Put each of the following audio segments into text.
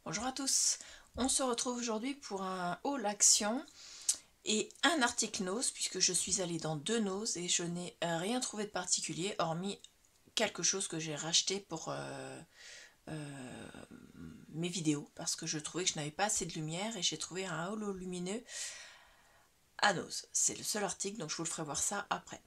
Bonjour à tous, on se retrouve aujourd'hui pour un haul action et un article Nose puisque je suis allée dans deux Nose et je n'ai rien trouvé de particulier hormis quelque chose que j'ai racheté pour mes vidéos parce que je trouvais que je n'avais pas assez de lumière et j'ai trouvé un holo lumineux à Nose. C'est le seul article donc je vous le ferai voir ça après.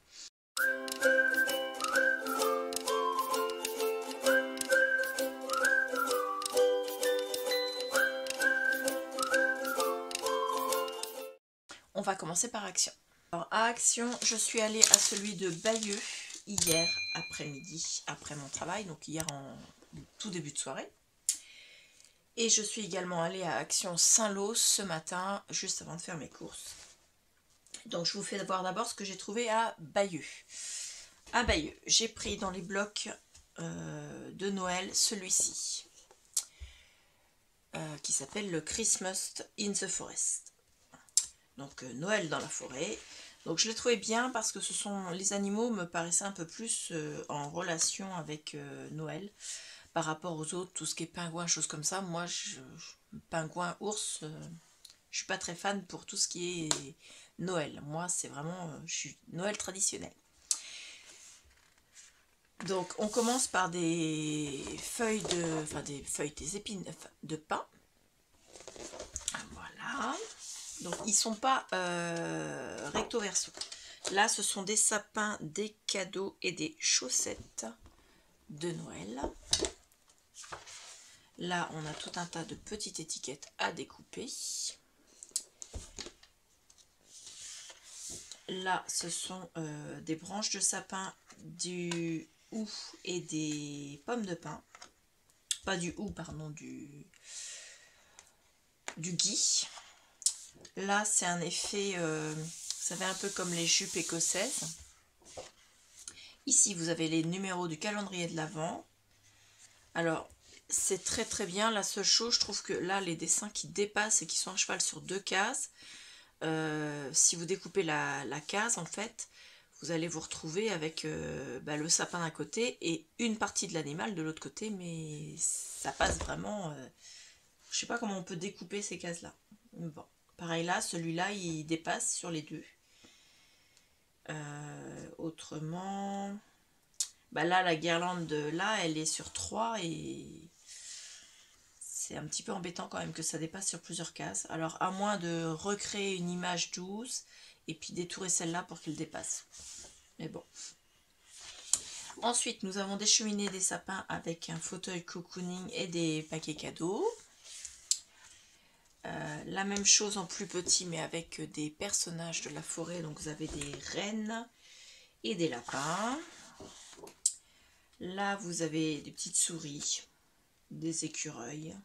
On va commencer par Action. Alors à Action, je suis allée à celui de Bayeux hier après-midi, après mon travail, donc hier en tout début de soirée. Et je suis également allée à Action Saint-Lô ce matin, juste avant de faire mes courses. Donc je vous fais voir d'abord ce que j'ai trouvé à Bayeux. À Bayeux, j'ai pris dans les blocs de Noël celui-ci, qui s'appelle le Christmas in the Forest. Donc Noël dans la forêt. Donc je l'ai trouvé bien parce que les animaux me paraissaient un peu plus en relation avec Noël par rapport aux autres, tout ce qui est pingouin, choses comme ça. Moi, pingouin, ours, je suis pas très fan pour tout ce qui est Noël. Moi, c'est vraiment je suis Noël traditionnel. Donc on commence par des feuilles des épines de pin. Voilà. Donc ils sont pas recto verso. Là ce sont des sapins, des cadeaux et des chaussettes de Noël. Là on a tout un tas de petites étiquettes à découper. Là ce sont des branches de sapin, du hou et des pommes de pin. Pas du hou, pardon, du gui. Là c'est un effet, vous savez, un peu comme les jupes écossaises. Ici vous avez les numéros du calendrier de l'Avent. Alors c'est très très bien. La seule chose, je trouve que là les dessins qui dépassent et qui sont à cheval sur deux cases, si vous découpez la case, en fait vous allez vous retrouver avec le sapin d'un côté et une partie de l'animal de l'autre côté, mais ça passe vraiment, je sais pas comment on peut découper ces cases là. Bon, pareil là, celui-là il dépasse sur les deux. Autrement, là la guirlande là elle est sur 3 et c'est un petit peu embêtant quand même que ça dépasse sur plusieurs cases. Alors à moins de recréer une image douce et puis détourer celle-là pour qu'elle dépasse. Mais bon. Ensuite nous avons des cheminées, des sapins avec un fauteuil cocooning et des paquets cadeaux. La même chose en plus petit mais avec des personnages de la forêt. Donc vous avez des rennes et des lapins. Là vous avez des petites souris, des écureuils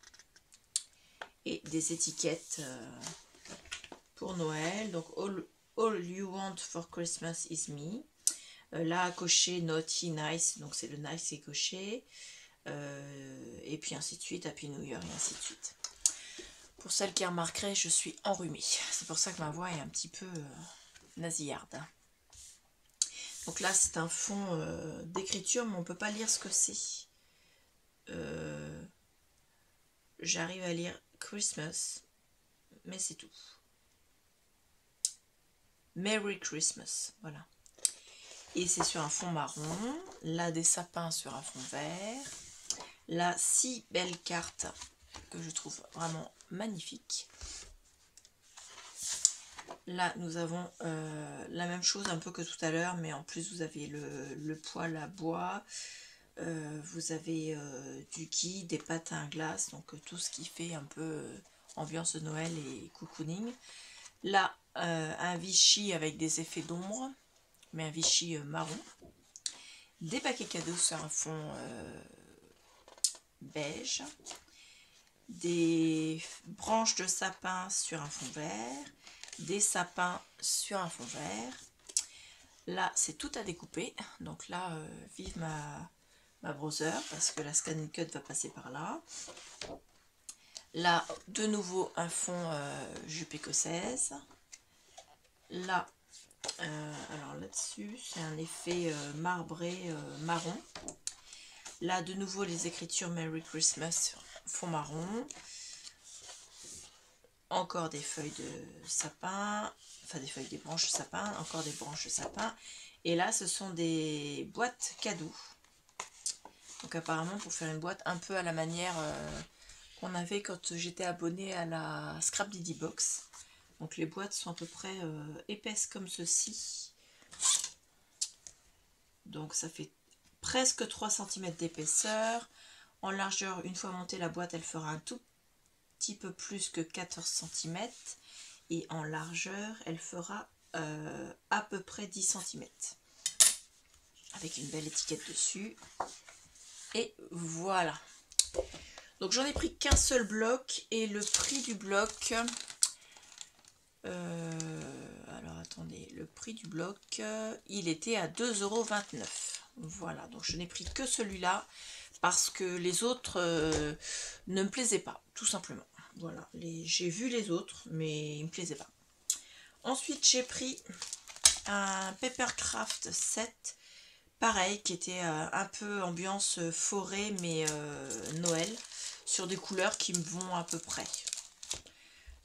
et des étiquettes pour Noël. Donc all you want for Christmas is me. Là à cocher naughty, nice, donc c'est le nice qui est coché. Et puis ainsi de suite, Happy New Year et ainsi de suite. Pour celles qui remarqueraient, je suis enrhumée. C'est pour ça que ma voix est un petit peu nasillarde. Donc là c'est un fond d'écriture mais on ne peut pas lire ce que c'est. J'arrive à lire Christmas, mais c'est tout. Merry Christmas, voilà. Et c'est sur un fond marron. Là des sapins sur un fond vert. Là 6 belles cartes que je trouve vraiment magnifiques. Là nous avons la même chose un peu que tout à l'heure, mais en plus vous avez le poêle à bois. Vous avez du gui, des patins à glace, donc tout ce qui fait un peu ambiance de Noël et cocooning. Là un Vichy avec des effets d'ombre, mais un Vichy marron. Des paquets cadeaux sur un fond beige. Des branches de sapin sur un fond vert. Des sapins sur un fond vert. Là c'est tout à découper, donc là vive ma browser parce que la Scan & Cut va passer par là. Là de nouveau un fond jupe écossaise. Là alors là-dessus c'est un effet marbré marron. Là de nouveau les écritures Merry Christmas fond marron. encore des feuilles de sapin, enfin des branches de sapin, encore des branches de sapin. Et là, ce sont des boîtes cadeaux. Donc apparemment, pour faire une boîte un peu à la manière qu'on avait quand j'étais abonnée à la Scrap Didi Box. Donc les boîtes sont à peu près épaisses comme ceci. Donc ça fait presque 3 cm d'épaisseur. En largeur, une fois montée la boîte, elle fera un tout petit peu plus que 14 cm. Et en largeur, elle fera à peu près 10 cm. Avec une belle étiquette dessus. Et voilà. Donc j'en ai pris qu'un seul bloc. Et le prix du bloc... alors attendez, le prix du bloc, il était à 2,29 €. Voilà, donc je n'ai pris que celui-là parce que les autres ne me plaisaient pas, tout simplement. Voilà, j'ai vu les autres, mais ils ne me plaisaient pas. Ensuite, j'ai pris un Papercraft 7, pareil, qui était un peu ambiance forêt, mais Noël, sur des couleurs qui me vont à peu près.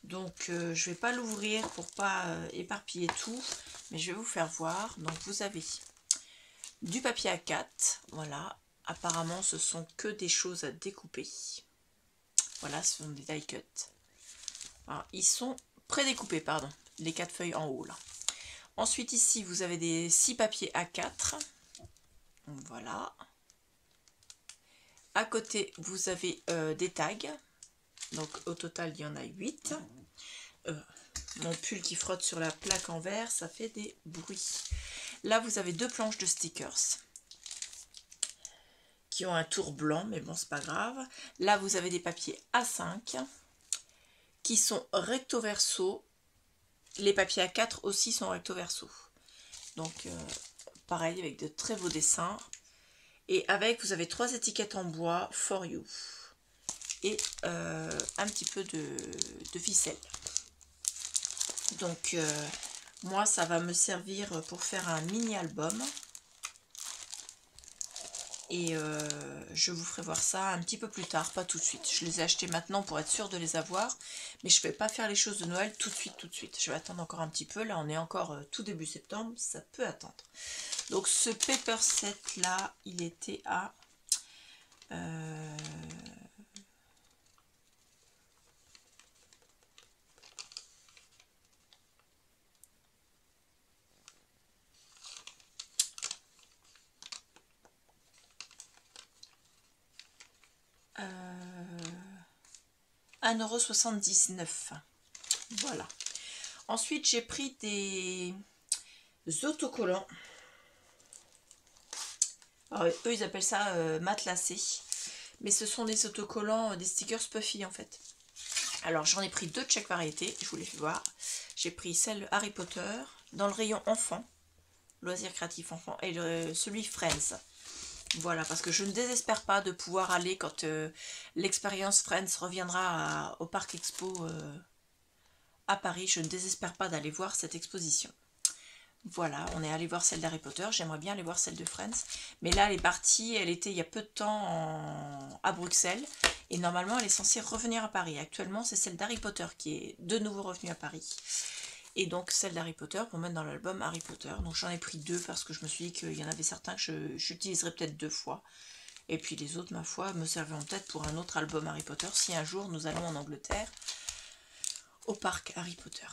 Donc je vais pas l'ouvrir pour pas éparpiller tout, mais je vais vous faire voir. Donc vous avez du papier A4, voilà. Apparemment ce sont que des choses à découper. Voilà, ce sont des die cut. Alors, ils sont prédécoupés, pardon, les 4 feuilles en haut là. Ensuite ici vous avez des 6 papiers A4. Voilà. À côté vous avez des tags. Donc au total il y en a 8. Mon pull qui frotte sur la plaque en verre, ça fait des bruits. Là vous avez 2 planches de stickers qui ont un tour blanc, mais bon c'est pas grave. Là vous avez des papiers A5 qui sont recto verso. Les papiers A4 aussi sont recto verso. Donc pareil avec de très beaux dessins. Et avec vous avez 3 étiquettes en bois for you. Et un petit peu de ficelle. Donc moi ça va me servir pour faire un mini album. Et je vous ferai voir ça un petit peu plus tard, pas tout de suite. Je les ai achetés maintenant pour être sûre de les avoir. Mais je ne vais pas faire les choses de Noël tout de suite, tout de suite. Je vais attendre encore un petit peu. Là on est encore tout début septembre, ça peut attendre. Donc ce paper set là, il était à... €1,79 €. Voilà. Ensuite, j'ai pris des autocollants. Alors, eux, ils appellent ça matelassé. Mais ce sont des autocollants, des stickers puffy en fait. Alors, j'en ai pris 2 de chaque variété. Je vous les fais voir. J'ai pris celle Harry Potter dans le rayon enfant, loisirs créatifs enfants, et celui Friends. Voilà, parce que je ne désespère pas de pouvoir aller quand l'expérience Friends reviendra au Parc Expo à Paris. Je ne désespère pas d'aller voir cette exposition. Voilà, on est allé voir celle d'Harry Potter. J'aimerais bien aller voir celle de Friends. Mais là, elle est partie. Elle était il y a peu de temps à Bruxelles. Et normalement, elle est censée revenir à Paris. Actuellement, c'est celle d'Harry Potter qui est de nouveau revenue à Paris. Et donc celle d'Harry Potter pour mettre dans l'album Harry Potter. Donc j'en ai pris 2 parce que je me suis dit qu'il y en avait certains que j'utiliserais peut-être 2 fois. Et puis les autres, ma foi, me serviront peut-être pour un autre album Harry Potter si un jour nous allons en Angleterre au parc Harry Potter.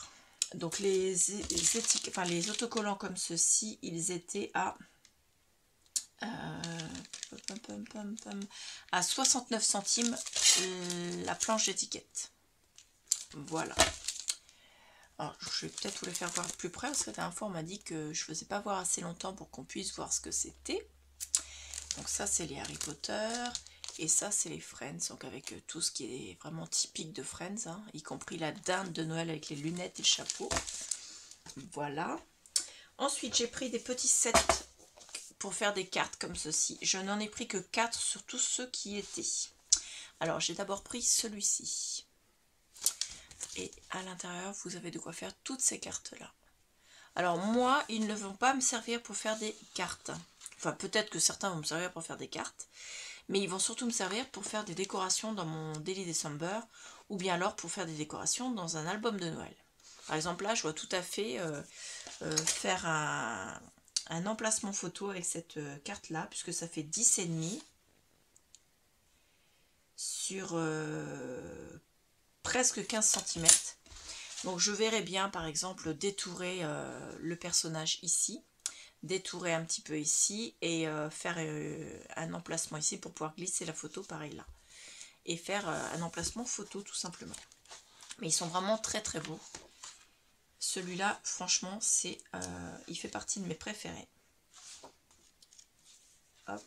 Donc les autocollants comme ceci, ils étaient à 69 centimes la planche d'étiquette. Voilà. Alors, je vais peut-être vous les faire voir de plus près parce que la dernière fois on m'a dit que je ne faisais pas voir assez longtemps pour qu'on puisse voir ce que c'était. Donc ça c'est les Harry Potter et ça c'est les Friends, donc avec tout ce qui est vraiment typique de Friends, hein, y compris la dinde de Noël avec les lunettes et le chapeau. Voilà. Ensuite j'ai pris des petits sets pour faire des cartes comme ceci. Je n'en ai pris que 4 sur tous ceux qui étaient. Alors j'ai d'abord pris celui-ci. Et à l'intérieur, vous avez de quoi faire toutes ces cartes-là. Alors moi, ils ne vont pas me servir pour faire des cartes. Enfin, peut-être que certains vont me servir pour faire des cartes. mais ils vont surtout me servir pour faire des décorations dans mon Daily December, ou bien alors pour faire des décorations dans un album de Noël. Par exemple là, je vois tout à fait faire un emplacement photo avec cette carte là, puisque ça fait 10,5 sur presque 15 cm. Donc je verrais bien par exemple détourer le personnage ici, détourer un petit peu ici et faire un emplacement ici pour pouvoir glisser la photo pareil là. Et faire un emplacement photo tout simplement. Mais ils sont vraiment très très beaux. Celui-là franchement c'est il fait partie de mes préférés. Hop.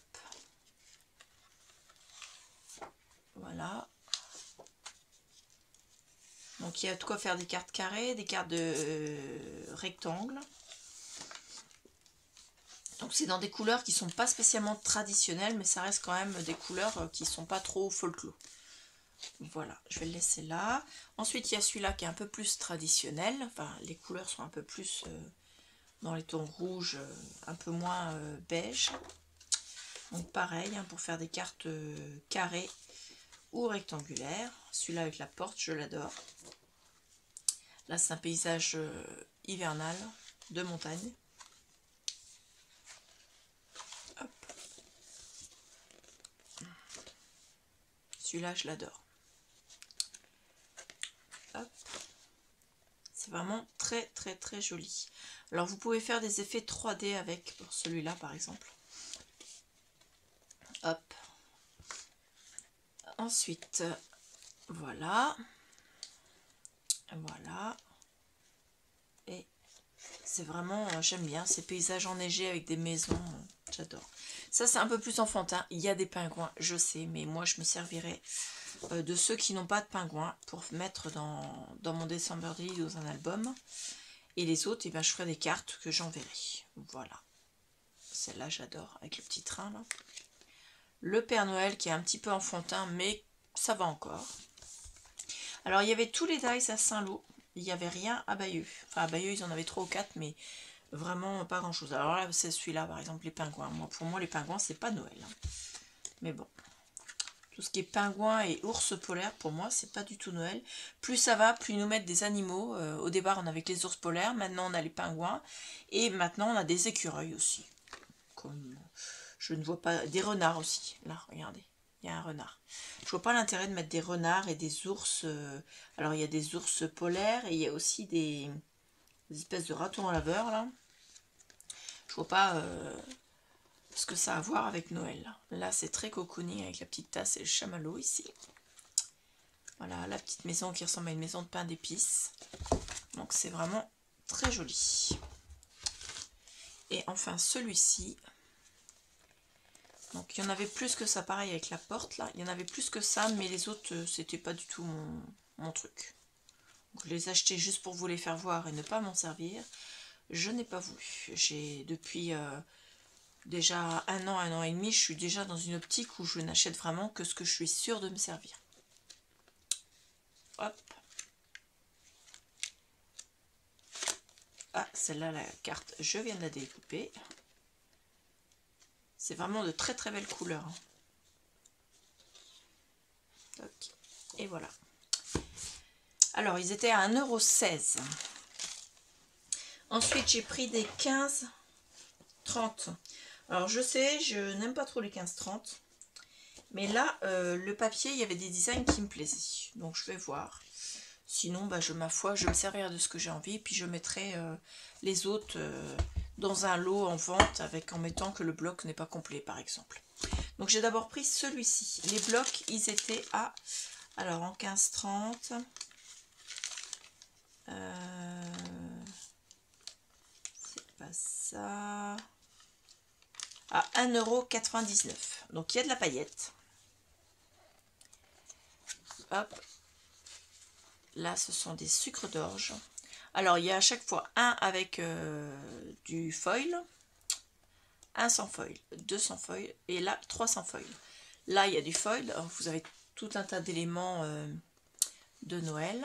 Voilà. Donc il y a de quoi faire des cartes carrées, des cartes de rectangles. Donc c'est dans des couleurs qui sont pas spécialement traditionnelles, mais ça reste quand même des couleurs qui sont pas trop folklore. Voilà, je vais le laisser là. Ensuite il y a celui-là qui est un peu plus traditionnel. Enfin les couleurs sont un peu plus dans les tons rouges, un peu moins beige. Donc pareil, hein, pour faire des cartes carrées ou rectangulaires. Celui-là avec la porte, je l'adore. Là, c'est un paysage hivernal de montagne. Hop. Celui-là, je l'adore. Hop. C'est vraiment très très très joli. Alors, vous pouvez faire des effets 3D avec, pour celui-là par exemple. Hop. Ensuite, voilà. Voilà. Et c'est vraiment, j'aime bien ces paysages enneigés avec des maisons, j'adore. Ça c'est un peu plus enfantin, il y a des pingouins, je sais, mais moi je me servirai de ceux qui n'ont pas de pingouins pour mettre dans mon December Daily dans un album. Et les autres, eh ben, je ferai des cartes que j'enverrai. Voilà. Celle-là j'adore, avec le petit train là. Le Père Noël qui est un petit peu enfantin, mais ça va encore. Alors il y avait tous les dice à Saint-Lô. Il n'y avait rien à Bayeux. Enfin à Bayeux ils en avaient 3 ou 4, mais vraiment pas grand chose. Alors là c'est celui-là par exemple, les pingouins. Pour moi les pingouins c'est pas Noël. Hein. Mais bon. Tout ce qui est pingouins et ours polaires, pour moi c'est pas du tout Noël. Plus ça va, plus ils nous mettent des animaux. Au départ on avait que les ours polaires, maintenant on a les pingouins. Et maintenant on a des écureuils aussi. Comme je ne vois pas. Des renards aussi. Là, regardez. Il y a un renard. Je vois pas l'intérêt de mettre des renards et des ours. Alors il y a des ours polaires et il y a aussi des espèces de ratons à laveur là. Je vois pas ce que ça a à voir avec Noël. Là c'est très cocooning avec la petite tasse et le chamallow ici. Voilà la petite maison qui ressemble à une maison de pain d'épices. Donc c'est vraiment très joli. Et enfin celui-ci. Donc il y en avait plus que ça, pareil avec la porte là, il y en avait plus que ça, mais les autres c'était pas du tout mon truc. Donc, je les ai achetés juste pour vous les faire voir et ne pas m'en servir. Je n'ai pas voulu. J'ai depuis déjà un an et demi, je suis déjà dans une optique où je n'achète vraiment que ce que je suis sûre de me servir. Hop. Ah, celle-là, la carte, je viens de la découper. C'est vraiment de très très belles couleurs. Ok. Et voilà. Alors, ils étaient à 1,16 €. Ensuite, j'ai pris des 15-30. Alors, je sais, je n'aime pas trop les 15-30. Mais là, le papier, il y avait des designs qui me plaisaient. Donc, je vais voir. Sinon, bah, ma foi, je me servirai de ce que j'ai envie. Et puis, je mettrai les autres dans un lot en vente en mettant que le bloc n'est pas complet, par exemple. Donc, j'ai d'abord pris celui-ci. Les blocs, ils étaient à... Alors, en 15-30... c'est pas ça... à 1,99 €. Donc, il y a de la paillette. Hop. Là, ce sont des sucres d'orge. Alors, il y a à chaque fois un avec du foil, un sans foil, 2 sans foil, et là, 3 sans foil. Là, il y a du foil. Alors, vous avez tout un tas d'éléments de Noël.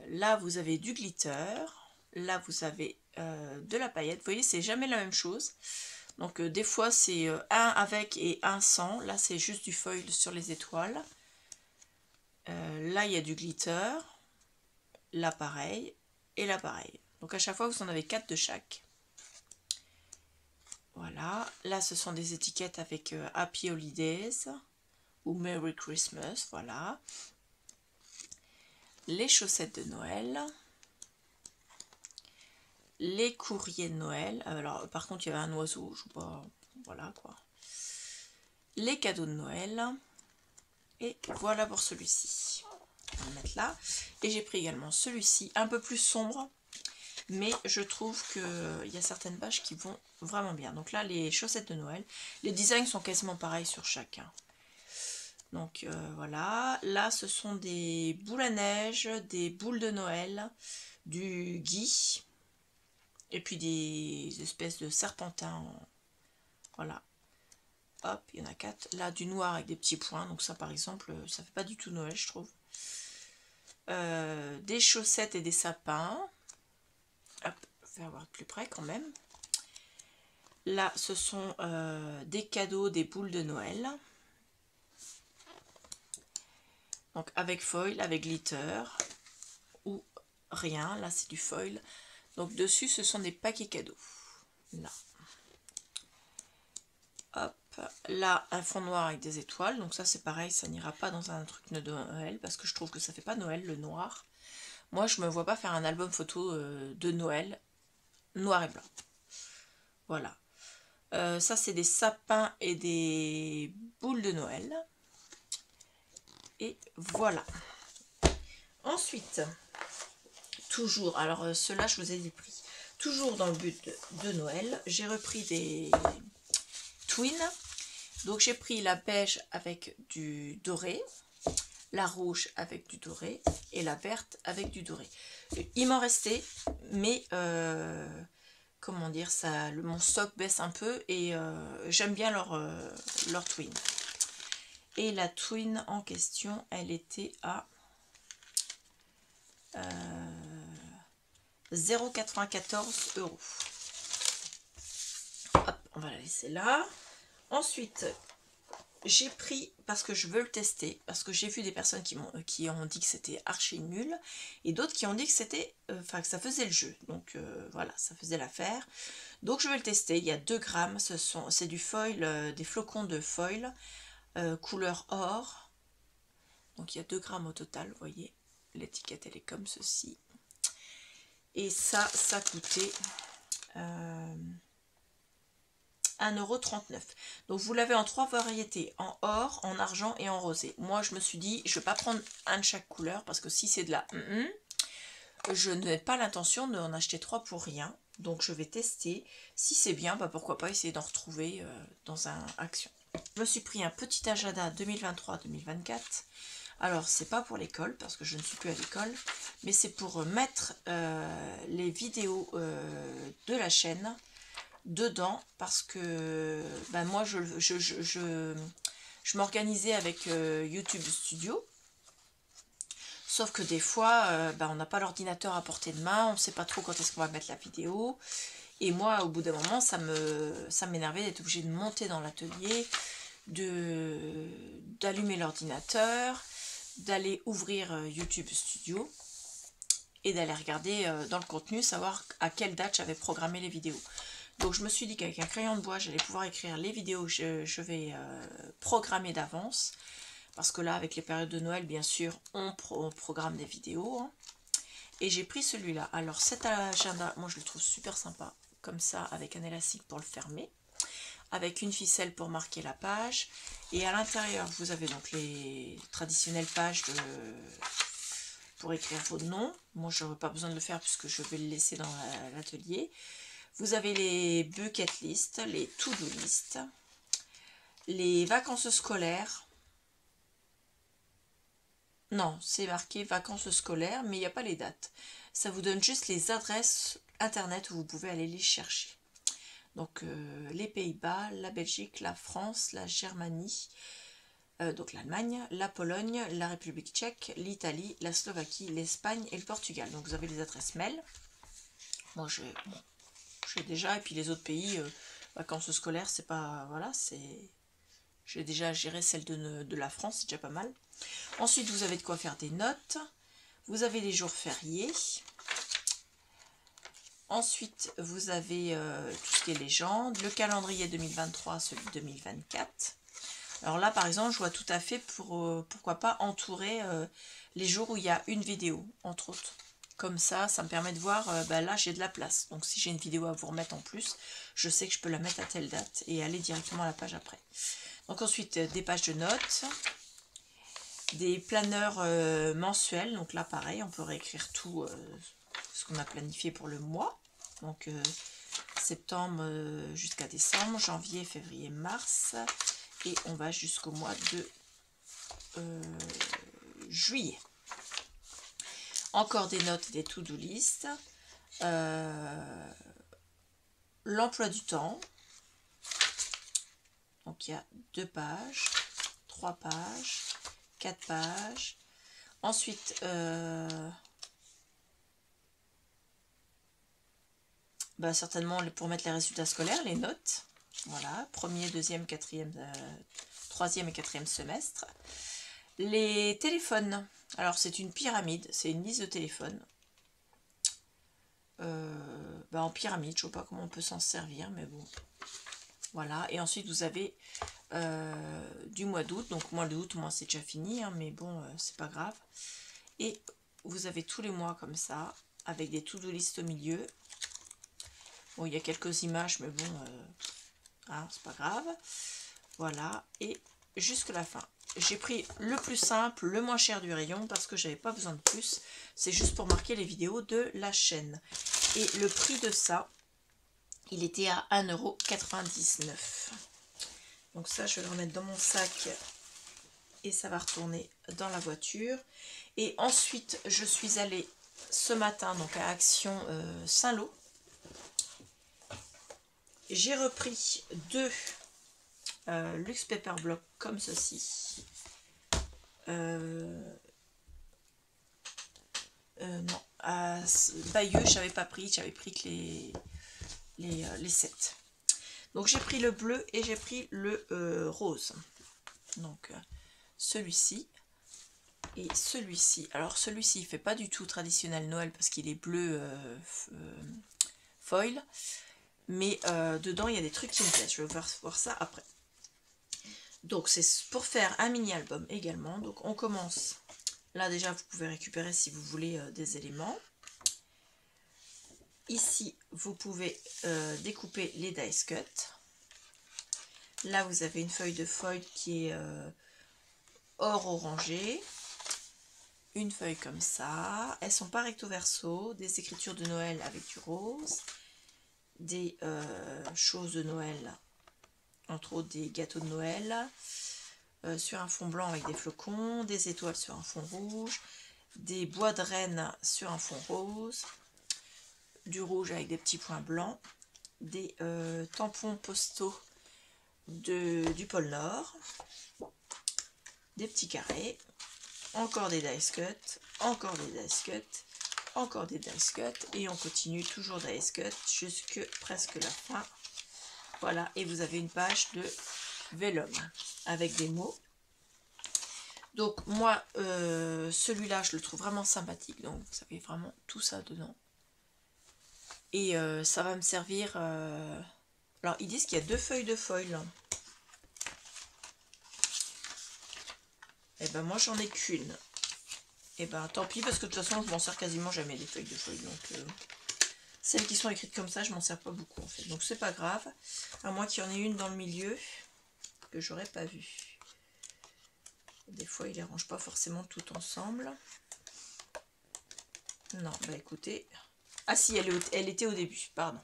Là, vous avez du glitter. Là, vous avez de la paillette. Vous voyez, c'est jamais la même chose. Donc des fois c'est un avec et un sans. Là c'est juste du foil sur les étoiles. Là il y a du glitter. Là pareil. Et là pareil. Donc à chaque fois vous en avez 4 de chaque. Voilà. Là ce sont des étiquettes avec Happy Holidays ou Merry Christmas. Voilà. Les chaussettes de Noël. Les courriers de Noël. Alors par contre il y avait un oiseau. Je sais pas. Voilà quoi. Les cadeaux de Noël. Et voilà pour celui-ci. On va le mettre là. Et j'ai pris également celui-ci, un peu plus sombre. Mais je trouve qu'il y a certaines pages qui vont vraiment bien. Donc là, les chaussettes de Noël. Les designs sont quasiment pareils sur chacun. Donc voilà. Là, ce sont des boules à neige, des boules de Noël, du gui. Et puis des espèces de serpentins. Voilà. Hop, il y en a 4. Là, du noir avec des petits points. Donc ça, par exemple, ça fait pas du tout Noël, je trouve. Des chaussettes et des sapins. Hop, je vais voir de plus près quand même. Là, ce sont des cadeaux, des boules de Noël. Donc avec foil, avec glitter. Ou rien. Là, c'est du foil. Donc dessus, ce sont des paquets cadeaux. Là. Hop, là un fond noir avec des étoiles, donc ça c'est pareil, ça n'ira pas dans un truc de Noël parce que je trouve que ça fait pas Noël le noir. Moi je me vois pas faire un album photo de Noël noir et blanc. Voilà. Ça c'est des sapins et des boules de Noël. Et voilà. Ensuite, toujours, alors ceux-là je vous ai dit prix. Toujours dans le but de Noël, j'ai repris des twins. Donc j'ai pris la beige avec du doré, la rouge avec du doré et la verte avec du doré. Il m'en restait, mais comment dire, ça, mon stock baisse un peu et j'aime bien leur twin. Et la twin en question, elle était à 0,94 €. Hop, on va la laisser là. Ensuite, j'ai pris, parce que je veux le tester, parce que j'ai vu des personnes qui ont dit que c'était archi nul, et d'autres qui ont dit que c'était, que ça faisait le jeu. Donc voilà, ça faisait l'affaire. Donc je vais le tester. Il y a 2 grammes, c'est du foil, des flocons de foil, couleur or. Donc il y a 2 grammes au total, vous voyez. L'étiquette, elle est comme ceci. Et ça coûtait 1,39 €. Donc vous l'avez en 3 variétés, en or, en argent et en rosé. Moi je me suis dit, je ne vais pas prendre un de chaque couleur, parce que si c'est de la je n'ai pas l'intention d'en acheter 3 pour rien. Donc je vais tester. Si c'est bien, bah pourquoi pas essayer d'en retrouver dans un action. Je me suis pris un petit agenda 2023-2024. Alors c'est pas pour l'école, parce que je ne suis plus à l'école, mais c'est pour mettre les vidéos de la chaîne dedans, parce que ben moi je m'organisais avec YouTube Studio, sauf que des fois on n'a pas l'ordinateur à portée de main, on ne sait pas trop quand est-ce qu'on va mettre la vidéo, et moi au bout d'un moment ça m'énervait d'être obligée de monter dans l'atelier, d'allumer l'ordinateur, d'aller ouvrir YouTube Studio et d'aller regarder dans le contenu, savoir à quelle date j'avais programmé les vidéos. Donc je me suis dit qu'avec un crayon de bois, j'allais pouvoir écrire les vidéos que je vais programmer d'avance. Parce que là, avec les périodes de Noël, bien sûr, on programme des vidéos. Hein. Et j'ai pris celui-là. Alors cet agenda, moi je le trouve super sympa. Comme ça, avec un élastique pour le fermer. Avec une ficelle pour marquer la page. Et à l'intérieur, vous avez donc les traditionnelles pages pour écrire vos noms. Moi, je n'aurai pas besoin de le faire puisque je vais le laisser dans l'atelier. Vous avez les bucket list, les to-do list, les vacances scolaires. Non, c'est marqué vacances scolaires, mais il n'y a pas les dates. Ça vous donne juste les adresses internet où vous pouvez aller les chercher. Donc les Pays-Bas, la Belgique, la France, la Germanie, donc l'Allemagne, la Pologne, la République tchèque, l'Italie, la Slovaquie, l'Espagne et le Portugal. Donc vous avez les adresses mail. Moi j'ai déjà, et puis les autres pays, vacances scolaires, c'est pas... Voilà, c'est... J'ai déjà géré celle de la France, c'est déjà pas mal. Ensuite, vous avez de quoi faire des notes. Vous avez les jours fériés. Ensuite, vous avez tout ce qui est légende, le calendrier 2023, celui de 2024. Alors là, par exemple, je vois tout à fait pour, pourquoi pas, entourer les jours où il y a une vidéo, entre autres. Comme ça me permet de voir, là j'ai de la place. Donc si j'ai une vidéo à vous remettre en plus, je sais que je peux la mettre à telle date et aller directement à la page après. Donc ensuite, des pages de notes, des planeurs mensuels. Donc là, pareil, on peut réécrire tout ce qu'on a planifié pour le mois. Donc septembre jusqu'à décembre, janvier, février, mars. Et on va jusqu'au mois de juillet. Encore des notes, des to-do list. L'emploi du temps. Donc il y a 2 pages, 3 pages, 4 pages. Ensuite, certainement pour mettre les résultats scolaires, les notes. Voilà, premier, deuxième, quatrième, troisième et quatrième semestre. Les téléphones. Alors c'est une pyramide, c'est une liste de téléphones. En pyramide, je ne sais pas comment on peut s'en servir, mais bon. Voilà, et ensuite vous avez du mois d'août. Donc mois d'août, moi c'est déjà fini, hein, mais bon, c'est pas grave. Et vous avez tous les mois comme ça, avec des to-do list au milieu. Bon, il y a quelques images, mais bon, c'est pas grave. Voilà, et jusque la fin. J'ai pris le plus simple, le moins cher du rayon, parce que j'avais pas besoin de plus. C'est juste pour marquer les vidéos de la chaîne. Et le prix de ça, il était à 1,99 €. Donc ça, je vais le remettre dans mon sac et ça va retourner dans la voiture. Et ensuite, je suis allée ce matin donc à Action Saint-Lô. J'ai repris 2 Luxe Paper Block comme ceci. Non, à Bayeux, j'avais pas pris, j'avais pris que les 7. Donc j'ai pris le bleu et j'ai pris le rose. Donc celui-ci et celui-ci. Alors celui-ci, il fait pas du tout traditionnel Noël parce qu'il est bleu foil. Mais dedans, il y a des trucs qui me plaisent. Je vais voir ça après. Donc c'est pour faire un mini-album également. Donc on commence. Là déjà, vous pouvez récupérer si vous voulez des éléments. Ici, vous pouvez découper les dice cut. Là, vous avez une feuille de foil qui est or orangé. Une feuille comme ça. Elles sont pas recto verso. Des écritures de Noël avec du rose. Des choses de Noël. Entre autres des gâteaux de Noël. Sur un fond blanc avec des flocons. Des étoiles sur un fond rouge. Des bois de rennes sur un fond rose. Du rouge avec des petits points blancs. Des tampons postaux du pôle Nord. Des petits carrés. Encore des dice cut, encore des dice cut, encore des dice cut, et on continue toujours dice cut jusque presque la fin. Voilà, et vous avez une page de vellum avec des mots. Donc moi, celui-là, je le trouve vraiment sympathique. Donc vous avez vraiment tout ça dedans. Et ça va me servir... Alors ils disent qu'il y a 2 feuilles de foil. Et ben moi j'en ai qu'une. Et ben tant pis parce que de toute façon je m'en sers quasiment jamais des feuilles de foil. Donc celles qui sont écrites comme ça je m'en sers pas beaucoup en fait. Donc c'est pas grave. À moins qu'il y en ait une dans le milieu que j'aurais pas vue. Des fois ils les rangent pas forcément tout ensemble. Non, bah écoutez. Ah si, elle était au début, pardon.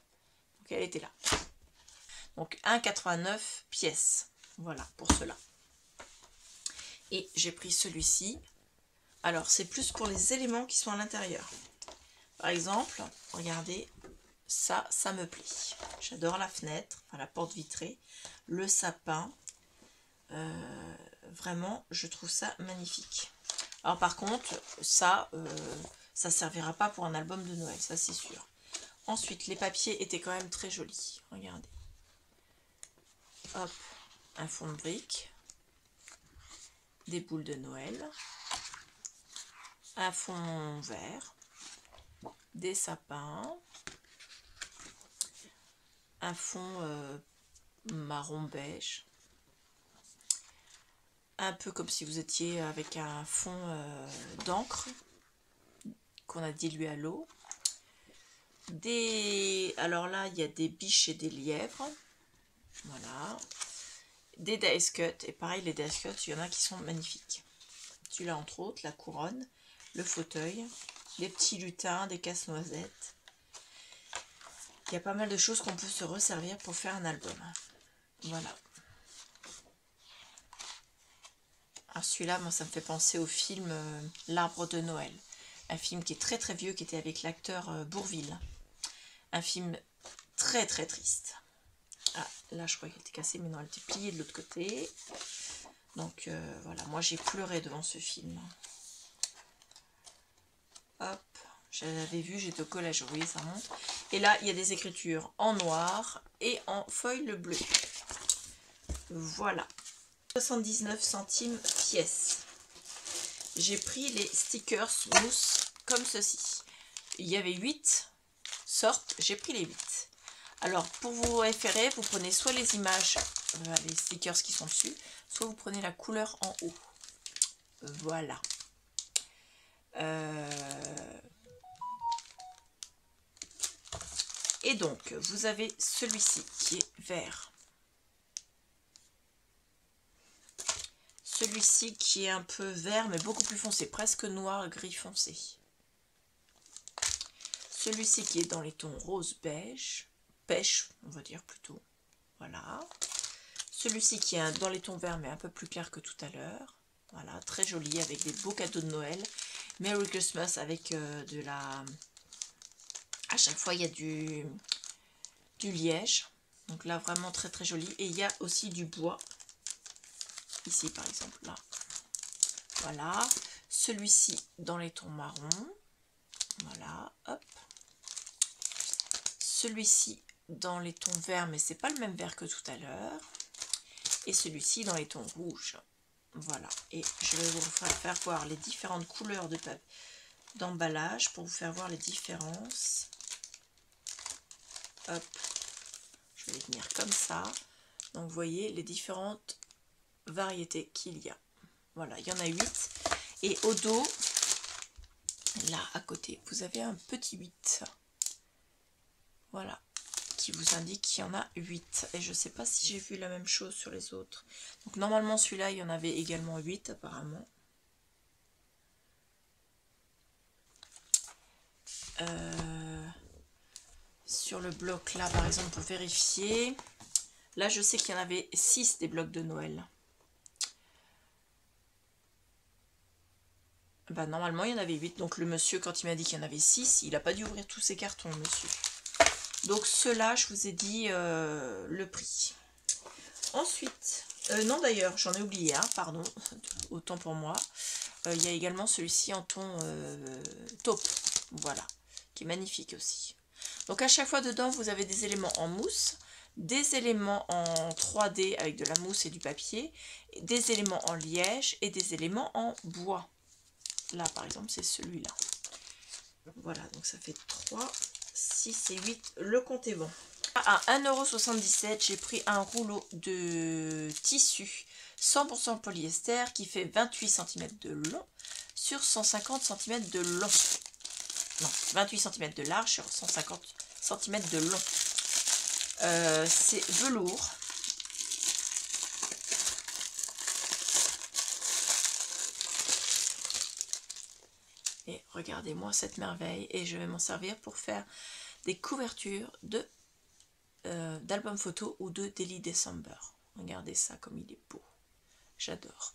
Donc elle était là. Donc 1,89 pièces. Voilà pour cela. Et j'ai pris celui-ci. Alors, c'est plus pour les éléments qui sont à l'intérieur. Par exemple, regardez, ça me plaît. J'adore la fenêtre, enfin la porte vitrée, le sapin. Vraiment, je trouve ça magnifique. Alors par contre, ça servira pas pour un album de Noël, ça c'est sûr. Ensuite, les papiers étaient quand même très jolis. Regardez. hop, un fond de briques, des boules de Noël, un fond vert, des sapins, un fond marron beige, un peu comme si vous étiez avec un fond d'encre qu'on a dilué à l'eau. Alors là, il y a des biches et des lièvres. Voilà. Des dice cuts. Et pareil, les dice cuts, il y en a qui sont magnifiques. Celui-là, entre autres, la couronne, le fauteuil, des petits lutins, des casse-noisettes. Il y a pas mal de choses qu'on peut se resservir pour faire un album. Voilà. Alors celui-là, moi, ça me fait penser au film L'Arbre de Noël. Un film qui est très très vieux, qui était avec l'acteur Bourvil. Un film très très triste. Ah, là, je crois qu'elle était cassée, mais non, elle était pliée de l'autre côté. Donc voilà, moi j'ai pleuré devant ce film. Hop, je l'avais vu, j'étais au collège, vous voyez, ça monte. Et là, il y a des écritures en noir et en feuille bleue. Voilà. 79 centimes pièce. J'ai pris les stickers mousse comme ceci. Il y avait 8 sortes, j'ai pris les 8. Alors pour vous référer, vous prenez soit les images, les stickers qui sont dessus, soit vous prenez la couleur en haut. Voilà. Et donc vous avez celui-ci qui est vert. Celui-ci qui est un peu vert mais beaucoup plus foncé, presque noir, gris foncé. Celui-ci qui est dans les tons rose beige, pêche on va dire plutôt. Voilà. Celui-ci qui est dans les tons verts mais un peu plus clair que tout à l'heure. Voilà, très joli avec des beaux cadeaux de Noël. Merry Christmas avec de la... À chaque fois il y a du liège. Donc là vraiment très très joli. Et il y a aussi du bois. Ici par exemple là. Voilà. Celui-ci dans les tons marron. Voilà. Hop. Celui-ci dans les tons verts, mais c'est pas le même vert que tout à l'heure. Et celui-ci dans les tons rouges. Voilà. Et je vais vous faire voir les différentes couleurs d'emballage pour vous faire voir les différences. Hop. Je vais les tenir comme ça. Donc vous voyez les différentes variétés qu'il y a. Voilà, il y en a 8. Et au dos, là à côté, vous avez un petit 8. Voilà, qui vous indique qu'il y en a 8. Et je ne sais pas si j'ai vu la même chose sur les autres. Donc normalement celui-là, il y en avait également 8 apparemment. Sur le bloc là, par exemple, pour vérifier. Là, je sais qu'il y en avait 6 des blocs de Noël. Bah, normalement, il y en avait 8. Donc le monsieur, quand il m'a dit qu'il y en avait 6, il n'a pas dû ouvrir tous ses cartons, monsieur. Donc ceux-là, je vous ai dit le prix. Ensuite, non d'ailleurs, j'en ai oublié un, pardon, autant pour moi. Il y a également celui-ci en ton taupe, voilà, qui est magnifique aussi. Donc à chaque fois dedans, vous avez des éléments en mousse, des éléments en 3D avec de la mousse et du papier, des éléments en liège et des éléments en bois. Là par exemple, c'est celui-là. Voilà, donc ça fait 3, 6 et 8, le compte est bon. À 1,77 €, j'ai pris un rouleau de tissu 100% polyester qui fait 28 cm de long sur 150 cm de long. Non, 28 cm de large sur 150 cm de long. C'est velours. Et regardez-moi cette merveille. Et je vais m'en servir pour faire des couvertures d'albums photos ou de Daily December. Regardez ça comme il est beau. J'adore.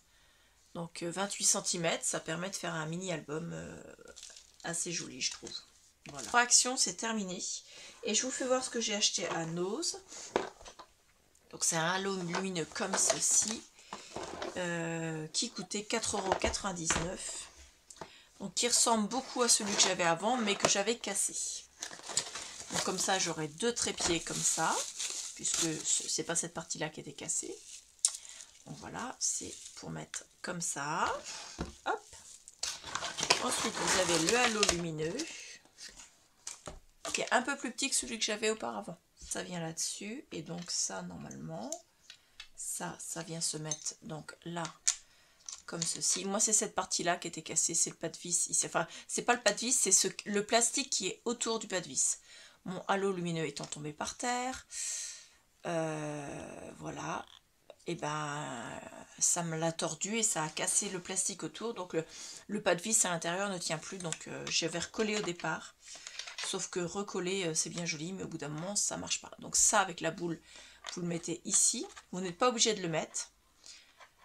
Donc 28 cm, ça permet de faire un mini album assez joli, je trouve. Voilà. La action, c'est terminé. Et je vous fais voir ce que j'ai acheté à Nose. Donc c'est un halo lumineux comme ceci. Qui coûtait 4,99 €. Donc qui ressemble beaucoup à celui que j'avais avant, mais que j'avais cassé. Donc comme ça, j'aurai 2 trépieds comme ça. puisque c'est pas cette partie-là qui était cassée. Donc voilà, c'est pour mettre comme ça. Hop. Ensuite, vous avez le halo lumineux, qui est un peu plus petit que celui que j'avais auparavant. Ça vient là-dessus, et donc ça, normalement, ça vient se mettre donc là, comme ceci. Moi, c'est cette partie-là qui était cassée, c'est le pas de vis ici. Enfin, c'est pas le pas de vis, c'est le plastique qui est autour du pas de vis. Mon halo lumineux étant tombé par terre, voilà, et ben ça me l'a tordu et ça a cassé le plastique autour, donc le pas de vis à l'intérieur ne tient plus, donc je vais recoller au départ, sauf que recoller c'est bien joli, mais au bout d'un moment ça marche pas. Donc ça, avec la boule, vous le mettez ici, vous n'êtes pas obligé de le mettre.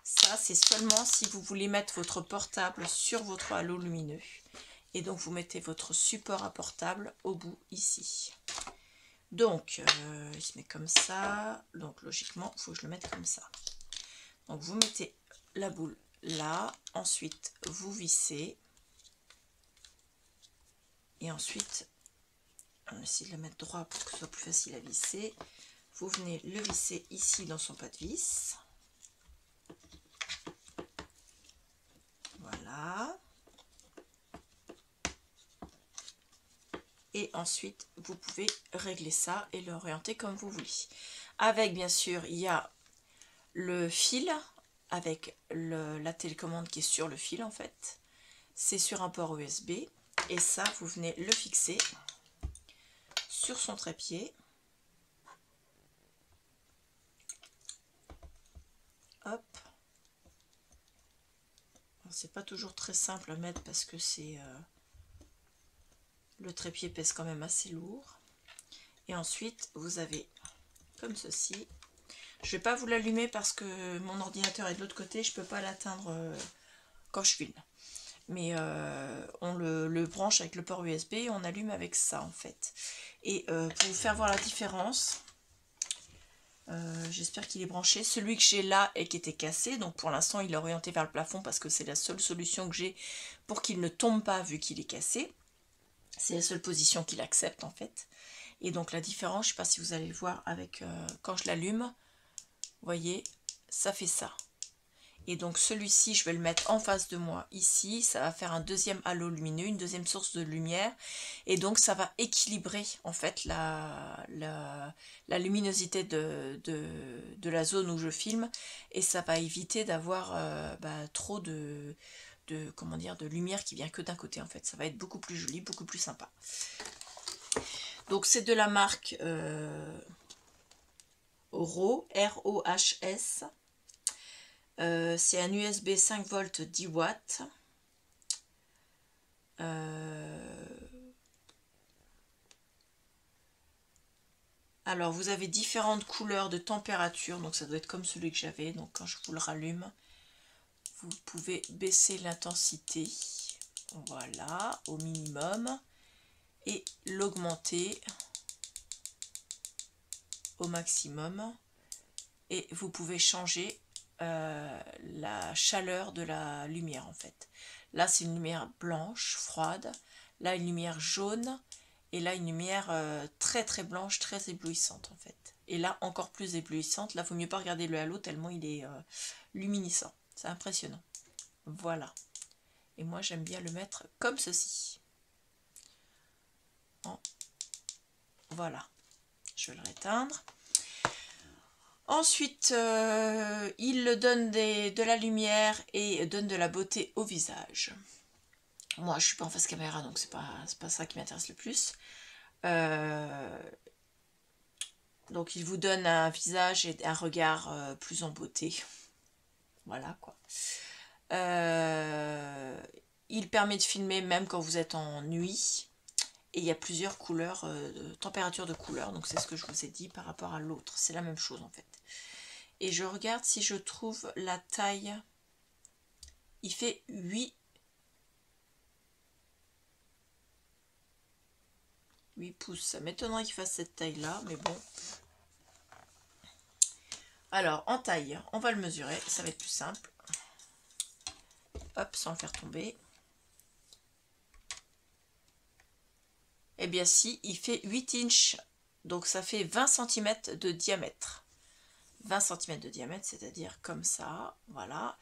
Ça, c'est seulement si vous voulez mettre votre portable sur votre halo lumineux. Et donc, vous mettez votre support à portable au bout ici. Donc, il se met comme ça. Donc, logiquement, il faut que je le mette comme ça. Donc, vous mettez la boule là. Ensuite, vous vissez. Et ensuite, on essaie de le mettre droit pour que ce soit plus facile à visser. Vous venez le visser ici dans son pas de vis. Voilà. Et ensuite, vous pouvez régler ça et l'orienter comme vous voulez. Avec, bien sûr, il y a le fil avec la télécommande qui est sur le fil, en fait. C'est sur un port USB. Et ça, vous venez le fixer sur son trépied. Hop. C'est pas toujours très simple à mettre parce que c'est... le trépied pèse quand même assez lourd. Et ensuite, vous avez comme ceci. Je vais pas vous l'allumer parce que mon ordinateur est de l'autre côté. Je peux pas l'atteindre quand je filme. Mais on le branche avec le port USB et on allume avec ça en fait. Et pour vous faire voir la différence, j'espère qu'il est branché. Celui que j'ai là et qui était cassé, donc pour l'instant il est orienté vers le plafond parce que c'est la seule solution que j'ai pour qu'il ne tombe pas vu qu'il est cassé. C'est la seule position qu'il accepte en fait. Et donc la différence, je ne sais pas si vous allez le voir avec quand je l'allume, vous voyez, ça fait ça. Et donc celui-ci, je vais le mettre en face de moi ici, ça va faire un deuxième halo lumineux, une deuxième source de lumière. Et donc ça va équilibrer en fait la luminosité de la zone où je filme. Et ça va éviter d'avoir trop comment dire, de lumière qui vient que d'un côté en fait. Ça va être beaucoup plus joli, beaucoup plus sympa. Donc c'est de la marque ROHS. C'est un USB 5 volts 10 watts. Alors vous avez différentes couleurs de température, donc ça doit être comme celui que j'avais. Donc quand je vous le rallume, vous pouvez baisser l'intensité, voilà, au minimum, et l'augmenter au maximum. Et vous pouvez changer la chaleur de la lumière en fait. Là c'est une lumière blanche, froide, là une lumière jaune, et là une lumière très très blanche, très éblouissante en fait. Et là encore plus éblouissante, là il vaut mieux pas regarder le halo tellement il est luminescent, c'est impressionnant. Voilà. Et moi j'aime bien le mettre comme ceci. Voilà. Je vais le réteindre. Ensuite, il donne de la lumière et donne de la beauté au visage. Moi, je suis pas en face caméra, donc c'est pas ça qui m'intéresse le plus. Donc, il vous donne un visage et un regard plus en beauté. Voilà, quoi. Il permet de filmer même quand vous êtes en nuit. Et il y a plusieurs couleurs, températures de couleurs. Donc, c'est ce que je vous ai dit par rapport à l'autre. C'est la même chose, en fait. Et je regarde si je trouve la taille. Il fait 8 pouces. Ça m'étonnerait qu'il fasse cette taille-là, mais bon. Alors, en taille, on va le mesurer. Ça va être plus simple. Hop, sans le faire tomber. Eh bien si, il fait 8 inches Donc ça fait 20 cm de diamètre. 20 cm de diamètre, c'est-à-dire comme ça, voilà.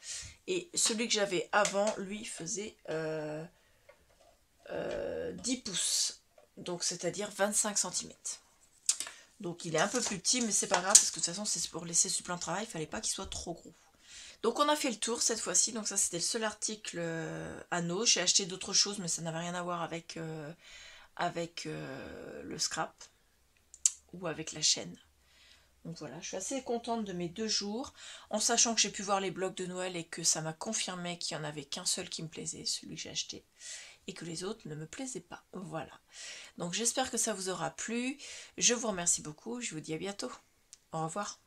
Et celui que j'avais avant, lui, faisait 10 pouces. Donc c'est-à-dire 25 cm. Donc il est un peu plus petit, mais c'est pas grave, parce que de toute façon, c'est pour laisser sur plein de travail, il fallait pas qu'il soit trop gros. Donc on a fait le tour cette fois-ci, donc ça c'était le seul article anneau. J'ai acheté d'autres choses, mais ça n'avait rien à voir avec, le scrap ou avec la chaîne. Donc voilà, je suis assez contente de mes 2 jours, en sachant que j'ai pu voir les blocs de Noël et que ça m'a confirmé qu'il n'y en avait qu'un seul qui me plaisait, celui que j'ai acheté, et que les autres ne me plaisaient pas. Voilà. Donc j'espère que ça vous aura plu. Je vous remercie beaucoup, je vous dis à bientôt. Au revoir.